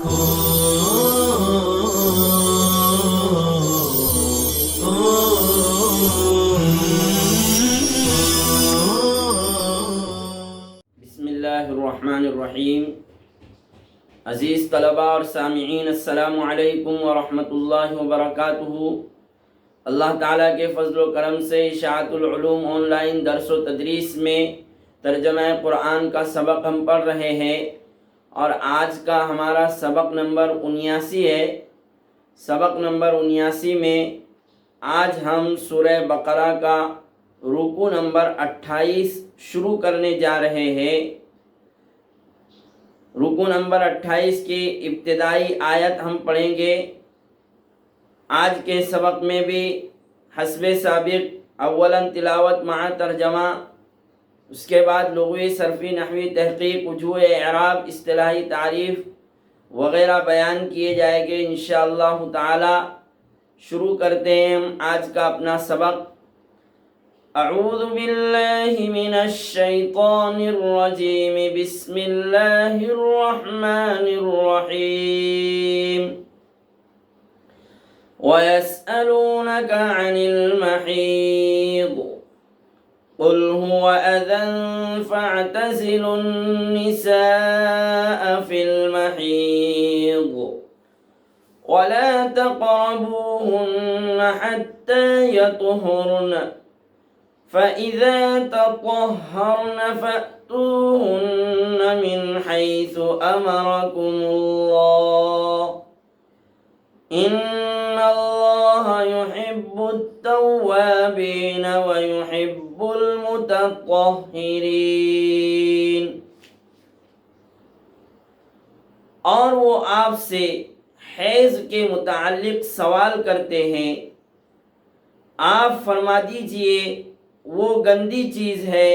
بسم اللہ الرحمن الرحیم۔ عزیز طلباء اور سامعین، السلام علیکم ورحمۃ اللہ وبرکاتہ۔ اللہ تعالیٰ کے فضل و کرم سے اشاعت العلوم آن لائن درس و تدریس میں ترجمہ قرآن کا سبق ہم پڑھ رہے ہیں، اور آج کا ہمارا سبق نمبر 79 ہے۔ سبق نمبر 79 میں آج ہم سورہ بقرہ کا رکوع نمبر 28 شروع کرنے جا رہے ہیں۔ رکوع نمبر 28 کی ابتدائی آیت ہم پڑھیں گے۔ آج کے سبق میں بھی حسب سابق اولاً تلاوت مع ترجمہ، اس کے بعد لغوی، صرفی، نحوی تحقیق، وجوہ اعراب، اصطلاحی تعریف وغیرہ بیان کیے جائیں گے انشاءاللہ تعالی۔ شروع کرتے ہیں ہم آج کا اپنا سبق۔ اعوذ باللہ من الشیطان الرجیم، بسم اللہ الرحمن الرحیم۔ وَيَسْأَلُونَكَ عَنِ الْمَحِيضِ قُلْ هُوَ أَذًى فَاعْتَزِلُوا النِّسَاءَ فِي الْمَحِيضِ وَلَا تَقْرَبُوهُنَّ حَتَّى يَطْهُرْنَ فَإِذَا تَطَهَّرْنَ فَأْتُوهُنَّ مِنْ حَيْثُ أَمَرَكُمُ اللَّهُ إِنَّ اللَّهَ يُحِبُّ التَّوَّابِينَ وَيُحِبُّ الْمُتَطَّهِّرِينَ۔ اور وہ آپ سے حیض کے متعلق سوال کرتے ہیں، آپ فرما دیجئے وہ گندی چیز ہے،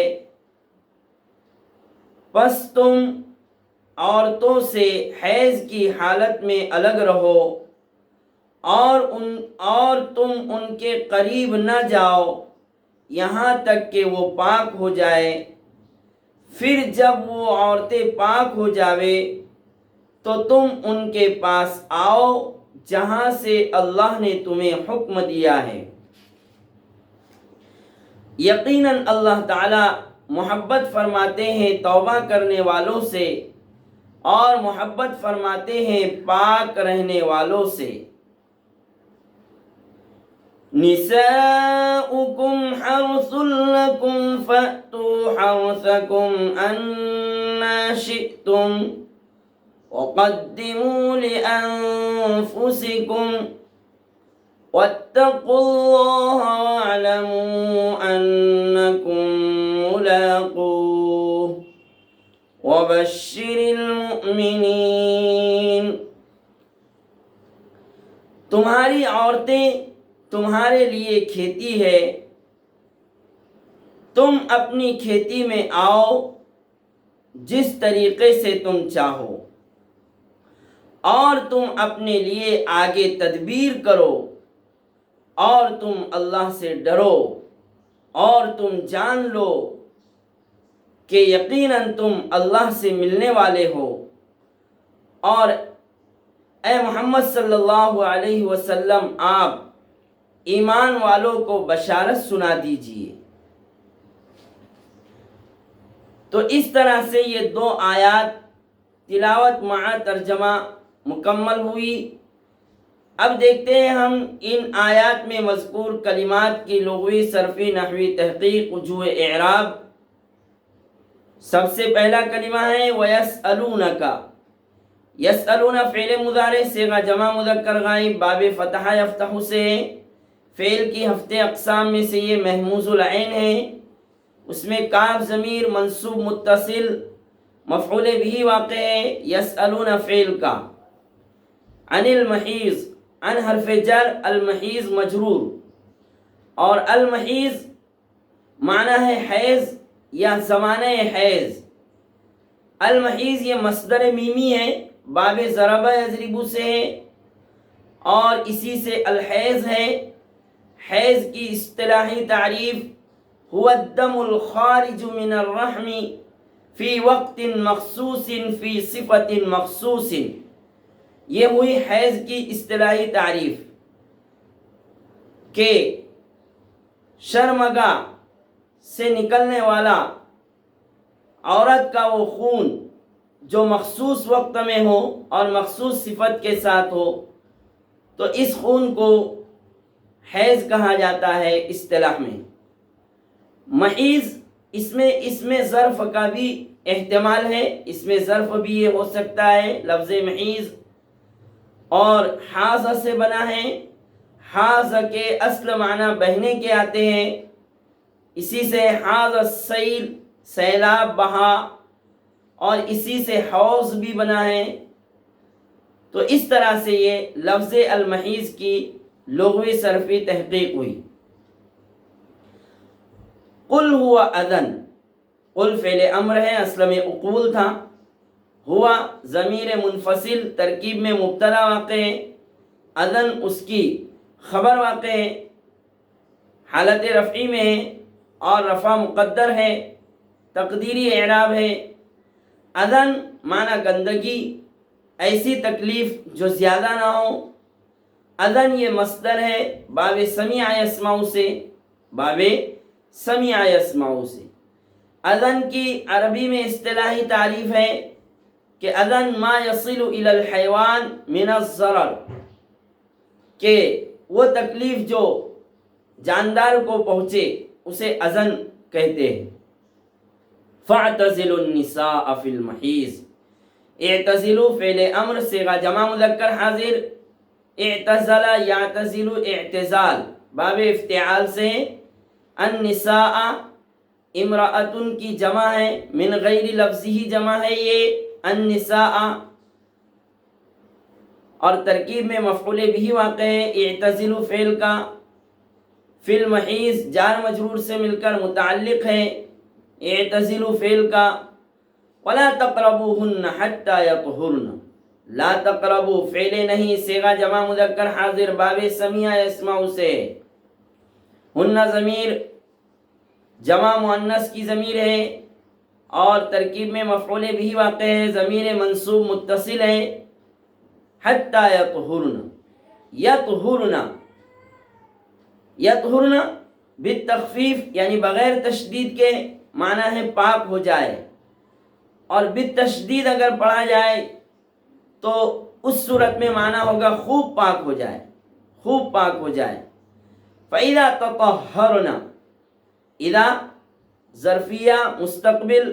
پس تم عورتوں سے حیض کی حالت میں الگ رہو، اور تم ان کے قریب نہ جاؤ یہاں تک کہ وہ پاک ہو جائے۔ پھر جب وہ عورتیں پاک ہو جاوے تو تم ان کے پاس آؤ جہاں سے اللہ نے تمہیں حکم دیا ہے۔ یقیناً اللہ تعالی محبت فرماتے ہیں توبہ کرنے والوں سے، اور محبت فرماتے ہیں پاک رہنے والوں سے۔ نساؤکم حرث لکم فأتوا حرثکم أنا شئتم وقدموا لأنفسکم واتقوا اللہ واعلموا انکم ملاقوہ وبشر المؤمنین۔ تمہاری عورتیں تمہارے لیے کھیتی ہے، تم اپنی کھیتی میں آؤ جس طریقے سے تم چاہو، اور تم اپنے لیے آگے تدبیر کرو، اور تم اللہ سے ڈرو، اور تم جان لو کہ یقیناً تم اللہ سے ملنے والے ہو۔ اور اے محمد صلی اللہ علیہ وسلم، آپ ایمان والوں کو بشارت سنا دیجئے۔ تو اس طرح سے یہ 2 آیات تلاوت مع ترجمہ مکمل ہوئی۔ اب دیکھتے ہیں ہم ان آیات میں مذکور کلمات کی لغوی، صرفی، نحوی تحقیق، وجوہ اعراب۔ سب سے پہلا کلمہ ہے وَيَسْأَلُونَكَ۔ یسألون فعل مضارع صیغہ جمع مذکر غائب باب فتحہ یفتح سے ہے۔ فعل کی ہفتے اقسام میں سے یہ محموز العین ہے، اس میں کاف ضمیر منصوب متصل مفعول بھی واقع ہے یسألون فعل کا۔ عن المحیض، عن حرف جر، المحیض مجرور، اور المحیض معنی ہے حیض یا زمانہ حیض۔ المحیض یہ مصدر میمی ہے، باب ضربہ یضرب سے ہے، اور اسی سے الحیض ہے۔ حیض کی اصطلاحی تعریف هو الدم الخارج من الرحم فی وقت مخصوص فی صفت مخصوص، یہ ہوئی حیض کی اصطلاحی تعریف کہ شرمگاہ سے نکلنے والا عورت کا وہ خون جو مخصوص وقت میں ہو اور مخصوص صفت کے ساتھ ہو، تو اس خون کو حیض کہا جاتا ہے اصطلاح میں۔ محیض اس میں ظرف کا بھی احتمال ہے، اس میں ظرف بھی یہ ہو سکتا ہے لفظ محیض، اور حاض سے بنا ہے۔ حاض کے اصل معنی بہنے کے آتے ہیں، اسی سے حاض السیل سیلاب بہا، اور اسی سے حوض بھی بنا ہے۔ تو اس طرح سے یہ لفظ المحیض کی لغوی صرفی تحقیق ہوئی۔ قل ہوا اذن، قل فعل امر ہے، اصل میں اقول تھا، ہوا ضمیر منفصل ترکیب میں مبتدا واقع ہے، اذن اس کی خبر واقع ہے، حالت رفعی میں ہے اور رفع مقدر ہے، تقدیری اعراب ہے۔ اذن معنی گندگی، ایسی تکلیف جو زیادہ نہ ہو۔ اذن یہ مصدر ہے باب سمع یسمع سے، باب سمع یسمع سے۔ اذن کی عربی میں اصطلاحی تعریف ہے کہ اذن ما یصل الی الحیوان من الضرر، کہ وہ تکلیف جو جاندار کو پہنچے اسے اذن کہتے ہیں۔ فاعتزلوا النساء فی المحیض، اعتزلوا فعل امر صیغہ جمع مذکر حاضر، اعتزل یعتزل اعتزال باب افتعال سے، النساء امرأتن کی جمع ہے، من غیر لفظی جمع ہے یہ النساء، اور ترکیب میں مفعول بھی واقع ہے اعتزلوا فعل کا، فی المحیض جار مجرور سے مل کر متعلق ہے اعتزلوا فعل کا۔ ولا تقربوهن حتى يطهرن، لا تقربو فعل نہیں صیغہ جمع مذکر حاضر باب سمع یسمع سے، ہن ضمیر جمع مؤنث کی ضمیر ہے اور ترکیب میں مفعول بھی واقع ہے، ضمیر منصوب متصل ہے، حتی یطہرن، یطہرن، یطہرن بالتخفیف یعنی بغیر تشدید کے معنی ہے پاک ہو جائے، اور بالتشدید اگر پڑھا جائے تو اس صورت میں معنی ہوگا خوب پاک ہو جائے، خوب پاک ہو جائے۔ فَإِذَا تَطَهَّرْنَ، اذا ظرفیہ مستقبل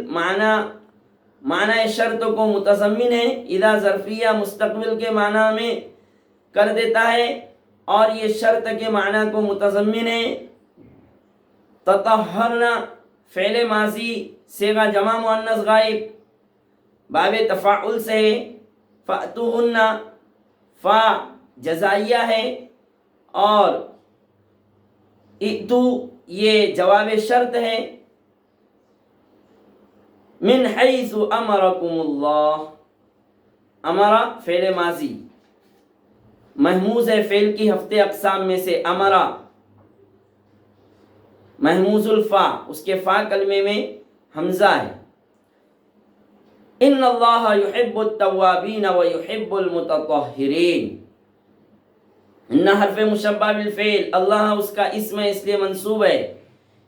معنی شرط کو متضمن ہے، اذا ظرفیہ مستقبل کے معنی میں کر دیتا ہے اور یہ شرط کے معنی کو متضمن ہے۔ تطہرنا فعل ماضی صیغہ جمع مؤنث غائب باب تفاعل سے، فأتوہن فا جزائیہ ہے اور ائتو یہ جواب شرط ہے۔ من حیث امرکم اللہ، امر فعل ماضی محموز ہے فعل کی ہفتے اقسام میں سے، امرا محموز الفا، اس کے فا کلمے میں حمزہ ہے۔ ان اللہ یحب التوابین ویحب المتطہرین، ان حرف مشبہ بالفعل، اللہ اس کا اسم ہے اس لیے منصوب ہے،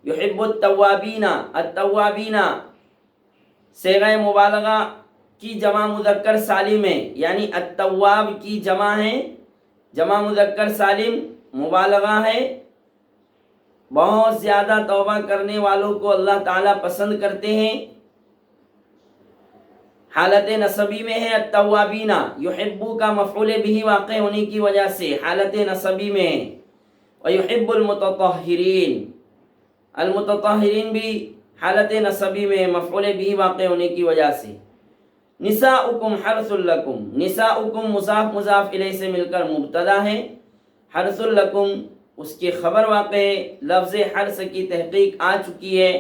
یحب التوابین، التوابین صیغہ مبالغہ کی جمع مذکر سالم ہے، یعنی التواب کی جمع ہے، جمع مذکر سالم مبالغہ ہے، بہت زیادہ توبہ کرنے والوں کو اللہ تعالیٰ پسند کرتے ہیں۔ حالت نصبی میں ہے التوابین، یحبو کا مفعول بھی واقع ہونے کی وجہ سے حالت نصبی میں ہے، ویحب المتطہرین، المتطہرین بھی حالت نصبی میں مفعول بھی واقع ہونے کی وجہ سے۔ نساؤکم حرث لکم، نساؤکم مضاف مضاف الیہ سے مل کر مبتدا ہے، حرث لکم اس کی خبر واقع ہے، لفظ حرث کی تحقیق آ چکی ہے۔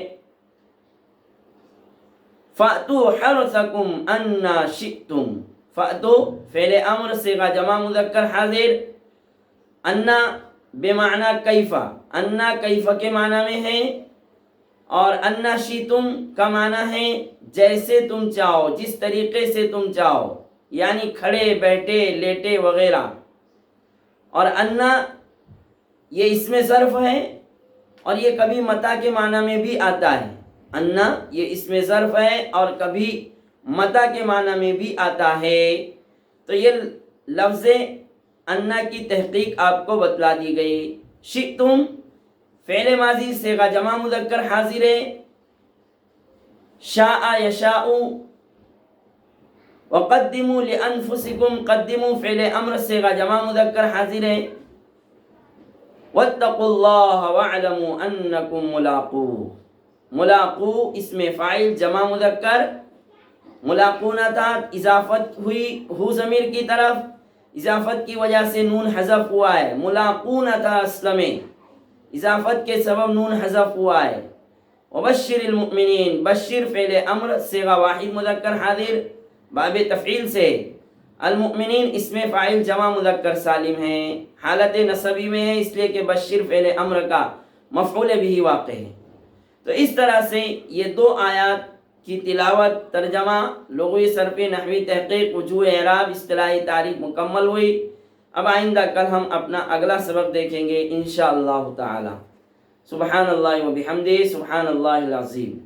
فَأْتُوا حَرْثَكُمْ أَنَّا شِئْتُمْ، فَأْتُوا فعل امر صیغہ جمع مذکر حاضر، انا بمعنی کیفا، انا کیفا کے معنی میں ہے، اور انا شئتم کا معنی ہے جیسے تم چاہو، جس طریقے سے تم چاہو، یعنی کھڑے بیٹھے لیٹے وغیرہ، اور انا یہ اسم ظرف ہے اور یہ کبھی متا کے معنی میں بھی آتا ہے۔ انا یہ اسم ظرف ہے اور کبھی متا کے معنی میں بھی آتا ہے۔ تو یہ لفظ انا کی تحقیق آپ کو بتلا دی گئی۔ شئتم فعل ماضی صیغہ جمع مذکر حاضر ہے، شاء یشاء، وقدموا لانفسکم قدموا فعل امر صیغہ جمع مذکر حاضر ہے، واتقوا اللہ واعلموا انکم ملاقوہ، ملاقو اسم فاعل جمع مذکر، ملاقونا تھا، اضافت ہوئی ہو ضمیر کی طرف، اضافت کی وجہ سے نون حذف ہوا ہے، ملاقونا تھا اصل میں، اضافت کے سبب نون حذف ہوا ہے۔ وبشر المؤمنین، بشر فعل امر صیغہ واحد مذکر حاضر باب تفعیل سے، المؤمنین اسم فاعل جمع مذکر سالم ہے، حالت نصبی میں ہے اس لیے کہ بشر فعل امر کا مفعول بھی واقع ہے۔ تو اس طرح سے یہ دو آیات کی تلاوت، ترجمہ، لغوی صرفی نحوی تحقیق، وجوہ اعراب، اصطلاحی تعریف مکمل ہوئی۔ اب آئندہ کل ہم اپنا اگلا سبق دیکھیں گے انشاءاللہ تعالی۔ سبحان اللہ و بحمدہ، سبحان اللہ العظیم۔